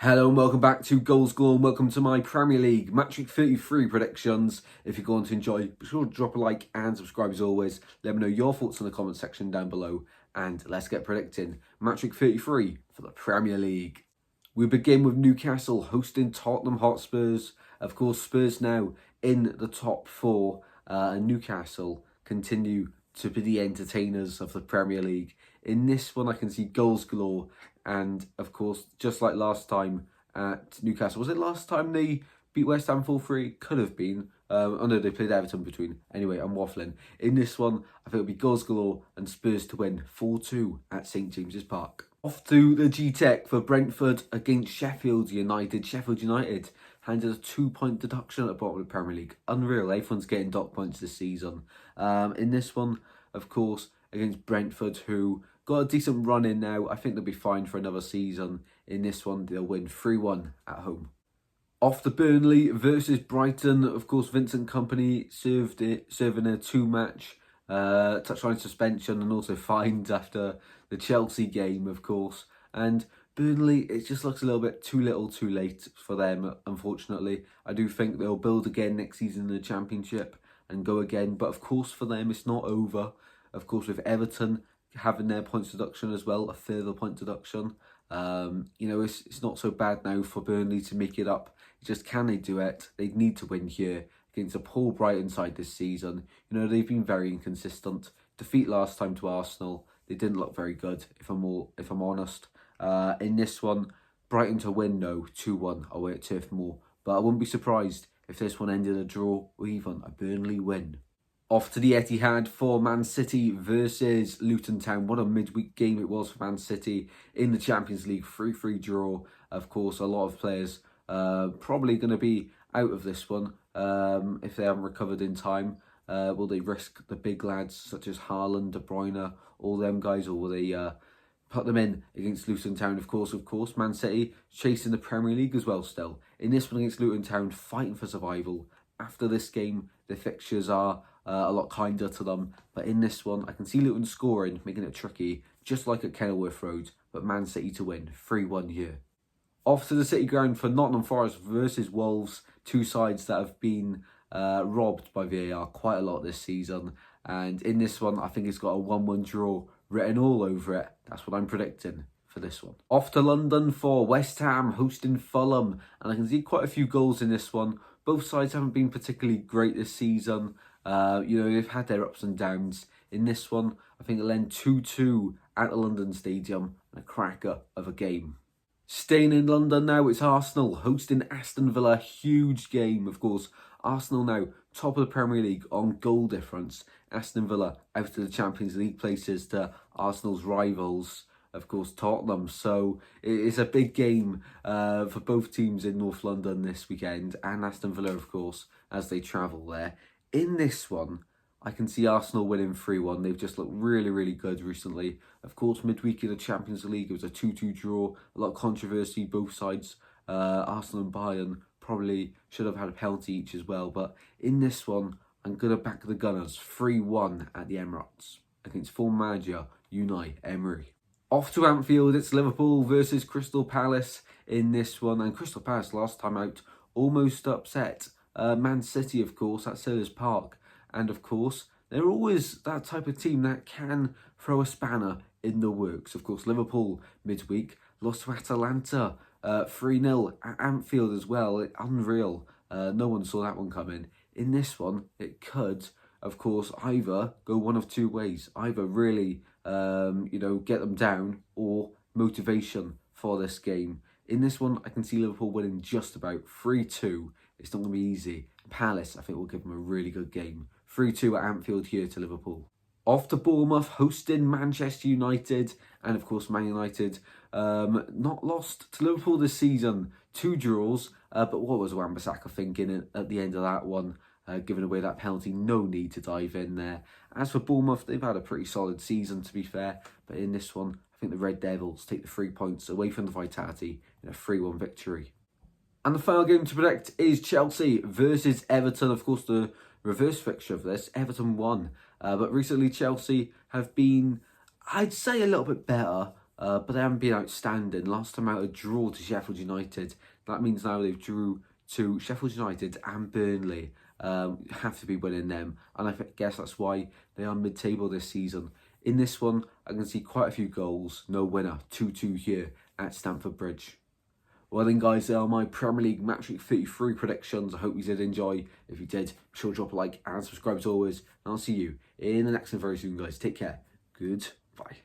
Hello and welcome back to Goals Galore and welcome to my Premier League Match Week 33 predictions. If you're going to enjoy, be sure to drop a like and subscribe as always. Let me know your thoughts in the comment section down below and let's get predicting Match Week 33 for the Premier League. We begin with Newcastle hosting Tottenham Hotspurs. Of course, Spurs now in the top four and Newcastle continue to be the entertainers of the Premier League. In this one, I can see goals galore. And, of course, just like last time at Newcastle. Was it last time they beat West Ham 4-3? Could have been. Oh no, they played Everton between. Anyway, I'm waffling. In this one, I think it'll be goals galore and Spurs to win 4-2 at St James's Park. Off to the G-Tech for Brentford against Sheffield United. Sheffield United handed a 2-point deduction at the bottom of the Premier League. Unreal. Everyone's getting dot points this season. In this one, of course, against Brentford, who got a decent run in now. I think they'll be fine for another season. In this one, they'll win 3-1 at home. Off to Burnley versus Brighton. Of course, Vincent Kompany serving a 2-match touchline suspension and also fined after the Chelsea game, of course. And Burnley, it just looks a little bit too little too late for them, unfortunately. I do think they'll build again next season in the Championship and go again. But of course, for them, it's not over. Of course, with Everton having their points deduction as well, a further point deduction. It's not so bad now for Burnley to make it up. It's just, can they do it? They need to win here against a poor Brighton side this season. They've been very inconsistent. Defeat last time to Arsenal. They didn't look very good, if I'm honest. In this one, Brighton to win, no, 2-1 away at Turf Moor. But I wouldn't be surprised if this one ended a draw or even a Burnley win. Off to the Etihad for Man City versus Luton Town. What a midweek game it was for Man City in the Champions League. 3-3 draw. Of course, a lot of players probably going to be out of this one if they haven't recovered in time. Will they risk the big lads such as Haaland, De Bruyne, all them guys, or will they put them in against Luton Town? Of course, Man City chasing the Premier League as well still. In this one against Luton Town, fighting for survival. After this game, the fixtures are a lot kinder to them. But in this one, I can see Luton scoring, making it tricky, just like at Kenilworth Road. But Man City to win, 3-1 here. Off to the City Ground for Nottingham Forest versus Wolves. Two sides that have been robbed by VAR quite a lot this season. And in this one, I think it's got a 1-1 draw written all over it. That's what I'm predicting for this one. Off to London for West Ham hosting Fulham. And I can see quite a few goals in this one. Both sides haven't been particularly great this season. They've had their ups and downs. In this one, I think it'll end 2-2 at the London Stadium. A cracker of a game. Staying in London now, it's Arsenal hosting Aston Villa. Huge game, of course. Arsenal now top of the Premier League on goal difference. Aston Villa out of the Champions League places to Arsenal's rivals, of course, Tottenham. So it's a big game for both teams in North London this weekend, and Aston Villa, of course, as they travel there. In this one, I can see Arsenal winning 3-1. They've just looked really, really good recently. Of course, midweek in the Champions League, it was a 2-2 draw. A lot of controversy, both sides. Arsenal and Bayern probably should have had a penalty each as well. But in this one, I'm going to back the Gunners 3-1 at the Emirates against former manager Unai Emery. Off to Anfield, it's Liverpool versus Crystal Palace in this one. And Crystal Palace, last time out, almost upset Man City, of course, at Selhurst Park. And of course, they're always that type of team that can throw a spanner in the works. Of course, Liverpool midweek lost to Atalanta 3-0 at Anfield as well. Unreal. No one saw that one coming. In this one, it could, of course, either go one of two ways. Either really, get them down, or motivation for this game. In this one, I can see Liverpool winning just about 3-2. It's not going to be easy. Palace, I think, will give them a really good game. 3-2 at Anfield here to Liverpool. Off to Bournemouth, hosting Manchester United. And, of course, Man United not lost to Liverpool this season. 2 draws. But what was Wan-Bissaka thinking at the end of that one? Giving away that penalty, no need to dive in there. As for Bournemouth, they've had a pretty solid season, to be fair. But in this one, I think the Red Devils take the 3 points away from the Vitality in a 3-1 victory. And the final game to predict is Chelsea versus Everton. Of course, the reverse fixture of this, Everton won. But recently, Chelsea have been, I'd say, a little bit better. but they haven't been outstanding. Last time out, a draw to Sheffield United. That means now they've drew to Sheffield United and Burnley. Have to be winning them, and I guess that's why they are mid-table this season. In this one, I can see quite a few goals. No winner, 2-2 here at Stamford Bridge. Well then guys, they are my Premier League Match Week 33 predictions. I hope you did enjoy. If you did, be sure to drop a like and subscribe as always. And I'll see you in the next one very soon guys. Take care. Goodbye.